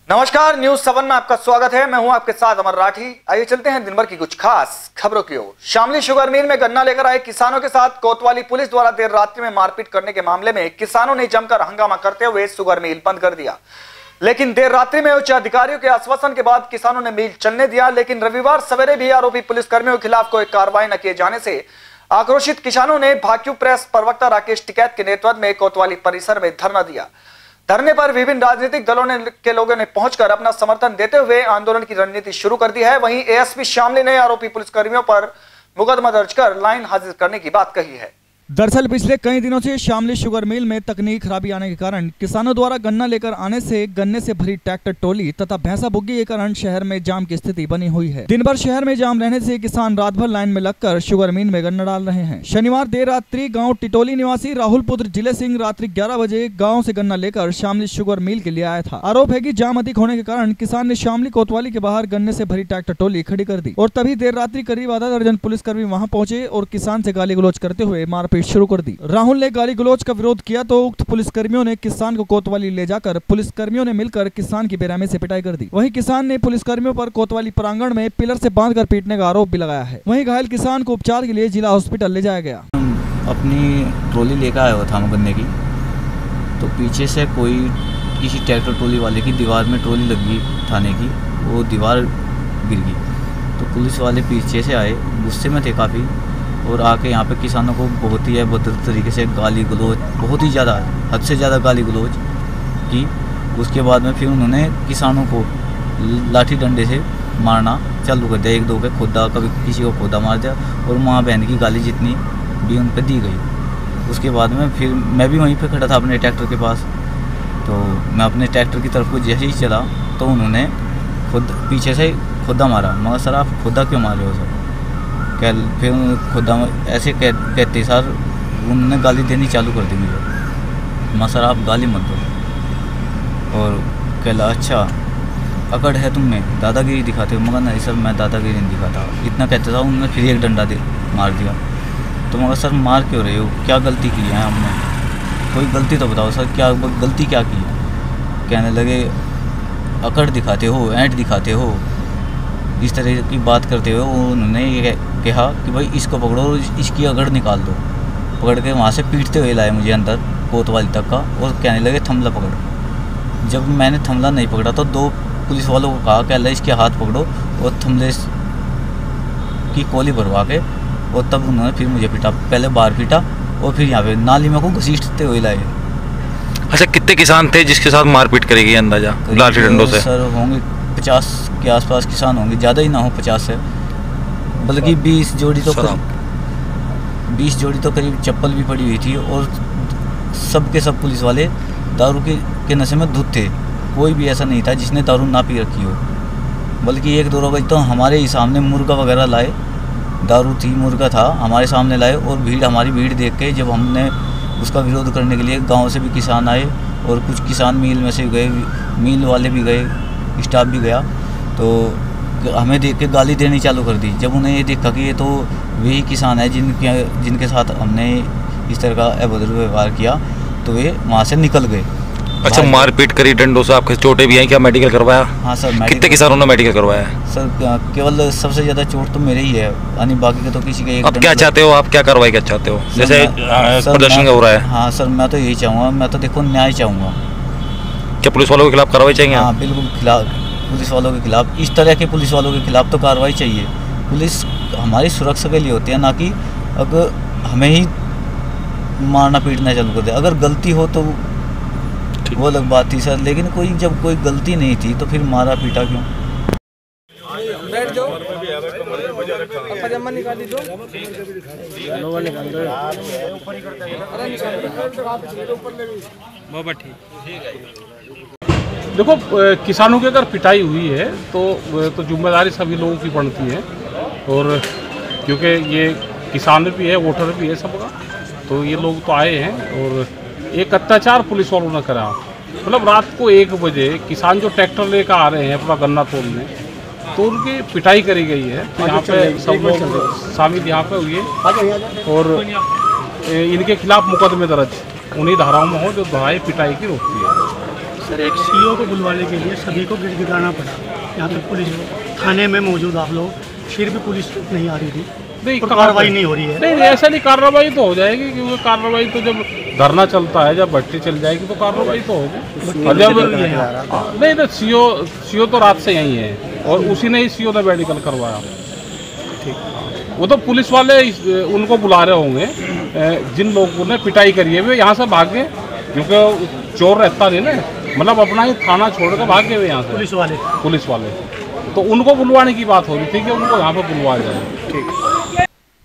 नमस्कार, न्यूज 7 में आपका स्वागत है। मैं हूं आपके साथ अमर राठी। आइए चलते हैं दिन भर की कुछ खास खबरों की ओर। शामली शुगर मिल में गन्ना लेकर आए किसानों के साथ कोतवाली पुलिस द्वारा देर रात्रि में मारपीट करने के मामले में किसानों ने जमकर हंगामा करते हुए शुगर मिल बंद कर दिया। लेकिन देर रात्रि में उच्च अधिकारियों के आश्वासन के बाद किसानों ने मिल चलने दिया। लेकिन रविवार सवेरे भी आरोपी पुलिसकर्मियों के खिलाफ कोई कार्रवाई न किए जाने से आक्रोशित किसानों ने भाक्यू प्रेस प्रवक्ता राकेश टिकैत के नेतृत्व में कोतवाली परिसर में धरना दिया। धरने पर विभिन्न राजनीतिक दलों के लोगों ने पहुंचकर अपना समर्थन देते हुए आंदोलन की रणनीति शुरू कर दी है। वहीं एएसपी शामली ने आरोपी पुलिसकर्मियों पर मुकदमा दर्ज कर लाइन हाजिर करने की बात कही है। दरअसल पिछले कई दिनों से शामली शुगर मिल में तकनीकी खराबी आने के कारण किसानों द्वारा गन्ना लेकर आने से गन्ने से भरी ट्रैक्टर ट्रॉली तथा भैंसा बुग्गी के कारण शहर में जाम की स्थिति बनी हुई है। दिन भर शहर में जाम रहने से किसान रात भर लाइन में लगकर शुगर मिल में गन्ना डाल रहे हैं। शनिवार देर रात्रि गाँव टिटोली निवासी राहुल पुत्र जिले सिंह रात्रि 11 बजे गाँव से गन्ना लेकर शामली शुगर मिल के लिए आया था। आरोप है कि जाम अधिक होने के कारण किसान ने शामली कोतवाली के बाहर गन्ने से भरी ट्रैक्टर ट्रॉली खड़ी कर दी और तभी देर रात्रि करीब आधा दर्जन पुलिसकर्मी वहां पहुंचे और किसान से गाली गलौज करते हुए मारपीट शुरू कर दी। राहुल ने गाली गलौज का विरोध किया तो उक्त पुलिसकर्मियों ने किसान को कोतवाली ले जाकर पुलिसकर्मियों ने मिलकर किसान की बेरहमी से पिटाई कर दी। वहीं किसान ने पुलिसकर्मियों पर कोतवाली प्रांगण में पिलर से बांधकर पीटने का आरोप भी लगाया है। वहीं घायल किसान को उपचार के लिए जिला हॉस्पिटल ले जाया गया। अपनी ट्रॉली लेकर आया हुआ था गन्ने की, तो पीछे से कोई किसी ट्रैक्टर ट्रॉली वाले की दीवार में ट्रॉली लगी थाने की, वो दीवार गिर गई। तो पुलिस वाले पीछे से आए, गुस्से में थे काफ़ी, और आके यहाँ पे किसानों को बहुत ही भद्र तरीके से गाली गलौज, बहुत ही ज़्यादा, हद से ज़्यादा गाली गलौज की। उसके बाद में फिर उन्होंने किसानों को लाठी डंडे से मारना चालू कर दिया। एक दो पे खुदा, कभी किसी को खुदा मार दिया, और माँ बहन की गाली जितनी भी उन पर दी गई। उसके बाद में फिर मैं भी वहीं पे खड़ा था अपने ट्रैक्टर के पास, तो मैं अपने ट्रैक्टर की तरफ को जैसे ही चला तो उन्होंने खुद पीछे से खुदा मारा। मगर सर आप खुदा क्यों मार रहे हो सर? फिर खुदा ऐसे कहते सर उन्होंने गाली देनी चालू कर दी मुझे, माँ सर आप गाली मत दो। और कहला अच्छा अकड़ है तुम में, दादागिरी दिखाते हो? मगर नहीं सर मैं दादागिरी नहीं दिखाता, इतना कहते था। उन्होंने फिर एक डंडा मार दिया। तो मगर सर मार क्यों रहे हो, क्या गलती की है हमने? कोई गलती तो बताओ सर, क्या गलती क्या की है? कहने लगे अकड़ दिखाते हो, ऐंठ दिखाते हो, इस तरह की बात करते हुए उन्होंने ये कहा कि भाई इसको पकड़ो और इसकी अकड़ निकाल दो। पकड़ के वहाँ से पीटते हुए लाए मुझे अंदर कोतवाली तक का, और कहने लगे थमला पकड़। जब मैंने थमला नहीं पकड़ा तो दो पुलिस वालों को कहा कि इसके हाथ पकड़ो, और थमले की कोली भरवा के, और तब उन्होंने फिर मुझे पीटा। पहले बाहर पीटा और फिर यहाँ पे नाली में को घसीटते हुए लाए। अच्छा, कितने किसान थे जिसके साथ मारपीट करी गई अंदाजा लाठी डंडों से? सर होंगे 50 के आसपास किसान होंगे, ज़्यादा ही ना हो 50 से, बल्कि 20 जोड़ी तो करीब चप्पल भी पड़ी हुई थी। और सब के सब पुलिस वाले दारू के नशे में धुत थे। कोई भी ऐसा नहीं था जिसने दारू ना पी रखी हो। बल्कि एक दो रोज तो हमारे ही सामने मुर्गा वगैरह लाए, दारू थी, मुर्गा था, हमारे सामने लाए। और हमारी भीड़ देख के जब हमने उसका विरोध करने के लिए गाँव से भी किसान आए, और कुछ किसान मिल में से गए, मिल वाले भी गए, स्टाफ भी गया, तो हमें देख के गाली देनी चालू कर दी। जब उन्हें ये देखा कि ये तो वही किसान है जिनके साथ हमने इस तरह का अभद्र व्यवहार किया, तो वे वहाँ से निकल गए। अच्छा, मारपीट करी डंडों से, आपके चोटें भी आई, क्या मेडिकल करवाया? हाँ सर, कितने किसानों ने मेडिकल करवाया? सर केवल सबसे ज़्यादा चोट तो मेरे ही है, यानी बाकी के तो किसी के एक। अब क्या चाहते हो आप, क्या कार्रवाई क्या चाहते हो? जैसे प्रदर्शन हो रहा है। हाँ सर, मैं तो यही चाहूँगा, मैं तो देखो न्याय चाहूँगा। क्या पुलिस वालों के खिलाफ कार्रवाई चाहिए? हाँ बिल्कुल, पुलिस वालों के खिलाफ, इस तरह के पुलिस वालों के खिलाफ तो कार्रवाई चाहिए। पुलिस हमारी सुरक्षा के लिए होती है, ना कि अगर हमें ही मारना पीटना चालू कर दे। अगर गलती हो तो वो अलग बात थी सर, लेकिन जब कोई गलती नहीं थी तो फिर मारा पीटा क्यों? बैठ जाओ, पजामा निकाली दो, बाबा ठीक। देखो, किसानों की अगर पिटाई हुई है तो जिम्मेदारी सभी लोगों की बनती है, और क्योंकि ये किसान भी है, वोटर भी है सबका, तो ये लोग तो आए हैं। और एक अत्याचार पुलिस वालों ने करा, मतलब रात को 1 बजे किसान जो ट्रैक्टर लेकर आ रहे हैं अपना गन्ना तोड़ने, तो उनकी पिटाई करी गई है। तो यहाँ पे सब लोग शामिल यहाँ पे हुए, और इनके खिलाफ मुकदमे दर्ज उन्हीं धाराओं में हो जो धाराएं पिटाई की रोकती है। सर एक सीओ को बुलवाने के लिए सभी को गिड़गिड़ाना पड़ा। यहाँ पे पुलिस थाने में मौजूद आप लोग, फिर भी पुलिस नहीं आ रही थी, नहीं कार्रवाई नहीं हो रही है। नहीं ऐसा नहीं, कार्रवाई तो हो जाएगी, क्योंकि कार्रवाई तो जब धरना चलता है, जब भट्टी चल जाएगी तो कार्रवाई तो होगी। और जब नहीं तो सीओ तो रात से यही है, और उसी ने ही सीओ ने मेडिकल करवाया। ठीक, वो तो पुलिस वाले उनको बुला रहे होंगे, जिन लोगों ने पिटाई करी है वे यहाँ से भाग गए, क्योंकि चोर रहता नहीं ना, मतलब अपना ही थाना छोड़ कर भाग गए वे यहाँ से पुलिस वाले। तो उनको बुलवाने की बात हो रही थी कि उनको यहाँ पर बुलवाया जाए। ठीक।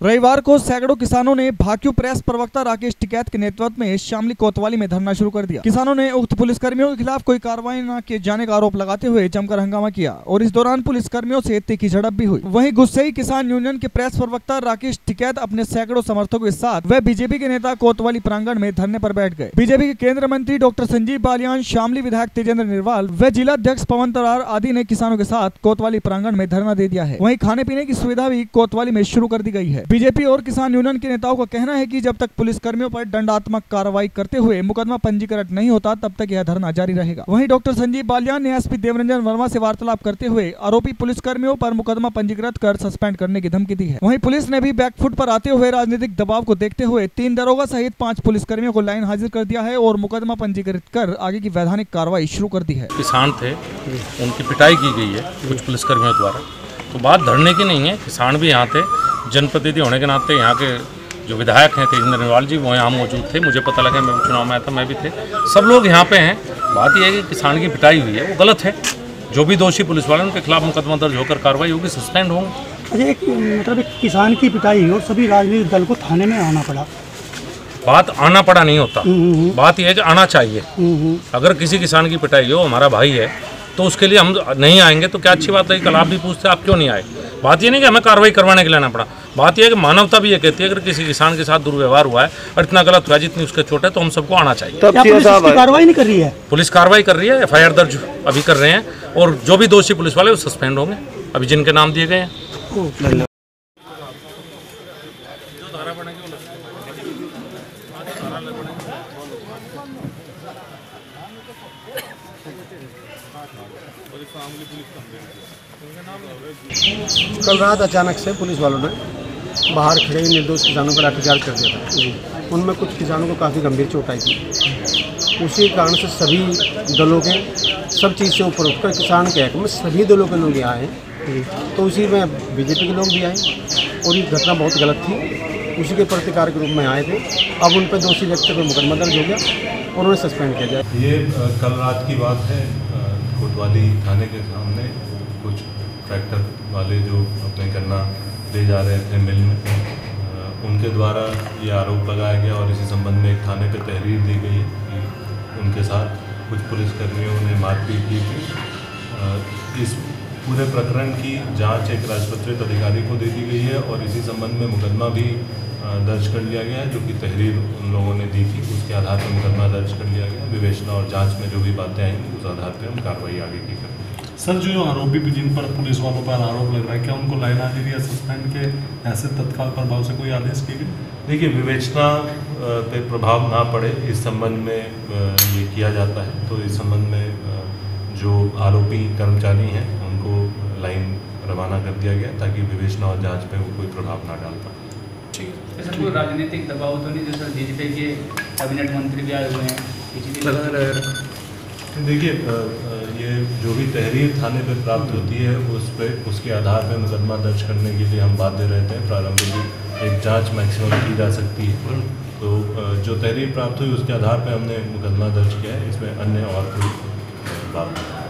रविवार को सैकड़ों किसानों ने भाकियू प्रेस प्रवक्ता राकेश टिकैत के नेतृत्व में शामली कोतवाली में धरना शुरू कर दिया। किसानों ने उक्त पुलिसकर्मियों के खिलाफ कोई कार्रवाई न किए जाने का आरोप लगाते हुए जमकर हंगामा किया और इस दौरान पुलिसकर्मियों से तीखी झड़प भी हुई। वहीं गुस्सेई किसान यूनियन के प्रेस प्रवक्ता राकेश टिकैत अपने सैकड़ों समर्थकों के साथ व बीजेपी के नेता कोतवाली प्रांगण में धरने पर बैठ गए। बीजेपी के केंद्रीय मंत्री डॉक्टर संजीव बालियान, शामली विधायक तेजेंद्र निर्वाल व जिला अध्यक्ष पवन तरार आदि ने किसानों के साथ कोतवाली प्रांगण में धरना दे दिया है। वहीं खाने पीने की सुविधा भी कोतवाली में शुरू कर दी गई है। बीजेपी और किसान यूनियन के नेताओं का कहना है कि जब तक पुलिसकर्मियों पर दंडात्मक कार्रवाई करते हुए मुकदमा पंजीकृत नहीं होता तब तक यह धरना जारी रहेगा। वहीं डॉक्टर संजीव बालियान ने एसपी देवरंजन वर्मा से वार्तालाप करते हुए आरोपी पुलिसकर्मियों पर मुकदमा पंजीकृत कर सस्पेंड करने की धमकी दी है। वहीं पुलिस ने भी बैकफुट पर आते हुए राजनीतिक दबाव को देखते हुए 3 दरोगा सहित 5 पुलिसकर्मियों को लाइन हाजिर कर दिया है और मुकदमा पंजीकृत कर आगे की वैधानिक कार्रवाई शुरू कर दी है। किसान थे, उनकी पिटाई की गई है कुछ पुलिसकर्मियों द्वारा, तो बात धरने की नहीं है। किसान भी यहाँ थे, जनप्रतिनिधि होने के नाते यहाँ के जो विधायक हैं तेजेंद्र निर्वाल जी वो यहाँ मौजूद थे। मुझे पता लगा, मैं चुनाव में आया था, मैं भी थे, सब लोग यहाँ पे हैं। बात यह है कि किसान की पिटाई हुई है वो गलत है। जो भी दोषी पुलिस वाले उनके खिलाफ मुकदमा दर्ज होकर कार्रवाई होगी, सस्पेंड होंगे। अच्छा, एक मतलब एक किसान की पिटाई हुई और सभी राजनीतिक दल को थाने में आना पड़ा। बात आना पड़ा नहीं होता, बात यह है कि आना चाहिए। अगर किसी किसान की पिटाई हो, हमारा भाई है, तो उसके लिए हम नहीं आएंगे तो क्या अच्छी बात है। कल आप भी पूछते आप क्यों नहीं आए। बात ये नहीं कि हमें कार्रवाई करवाने के लिए आना पड़ा, बात यह है कि मानवता भी ये कहती है अगर किसी किसान के साथ दुर्व्यवहार हुआ है और इतना गलत हुआ है, जितनी उसके चोट है, तो हम सबको आना चाहिए। तो पुलिस कार्रवाई नहीं कर रही है? पुलिस कार्रवाई कर रही है, एफआईआर दर्ज अभी कर रहे हैं और जो भी दोषी पुलिस वाले वो सस्पेंड होंगे, अभी जिनके नाम दिए गए हैं। कल रात अचानक से पुलिस वालों ने बाहर खड़े निर्दोष किसानों पर लाठीचार्ज कर दिया था। उनमें कुछ किसानों को काफ़ी गंभीर चोट आई थी। उसी कारण से सभी दलों के सब चीज़ से ऊपर उठकर किसान के हक में सभी दलों के लोग यहाँ आए, तो उसी में बीजेपी के लोग भी आए और ये घटना बहुत गलत थी। उसी के प्रतिकार के रूप में आए थे। अब उन पर दोषी व्यक्ति पर मुकदमा दर्ज हो गया और उन्हें सस्पेंड किया जाए। ये कल रात की बात है। कोतवाली थाने के सामने कुछ ट्रैक्टर वाले जो अपने गन्ना ले जा रहे थे मिल में, उनके द्वारा ये आरोप लगाया गया और इसी संबंध में एक थाने पर तहरीर दी गई है कि उनके साथ कुछ पुलिसकर्मियों ने मारपीट की थी। इस पूरे प्रकरण की जांच एक राजपत्रित अधिकारी को दे दी गई है और इसी संबंध में मुकदमा भी दर्ज कर लिया गया है, जो कि तहरीर उन लोगों ने दी थी, उसके आधार पर मुकदमा दर्ज कर लिया गया। विवेचना और जांच में जो भी बातें आएंगी उस आधार पर हम कार्रवाई आगे की करेंगे। सर, जो आरोपी भी जिन पर पुलिस वालों पर आरोप लग रहा है, क्या उनको लाइन हाजिरी या सस्पेंड के ऐसे तत्काल प्रभाव से कोई आदेश किए गए? देखिए, विवेचना पे प्रभाव ना पड़े इस संबंध में ये किया जाता है। तो इस संबंध में जो आरोपी कर्मचारी हैं उनको लाइन रवाना कर दिया गया ताकि विवेचना और जांच पे वो कोई प्रभाव ना डाल पाए। ठीक है। कोई राजनीतिक दबाव तो नहीं, जैसे बीजेपी के कैबिनेट मंत्री भी आए हुए हैं? देखिए, ये जो भी तहरीर थाने पे प्राप्त होती है उसके आधार पे मुकदमा दर्ज करने के लिए हम बाध्य रहते हैं। प्रारंभिक एक जांच मैक्सिमम की जा सकती है, तो जो तहरीर प्राप्त हुई उसके आधार पे हमने मुकदमा दर्ज किया है। इसमें अन्य और कोई बात नहीं।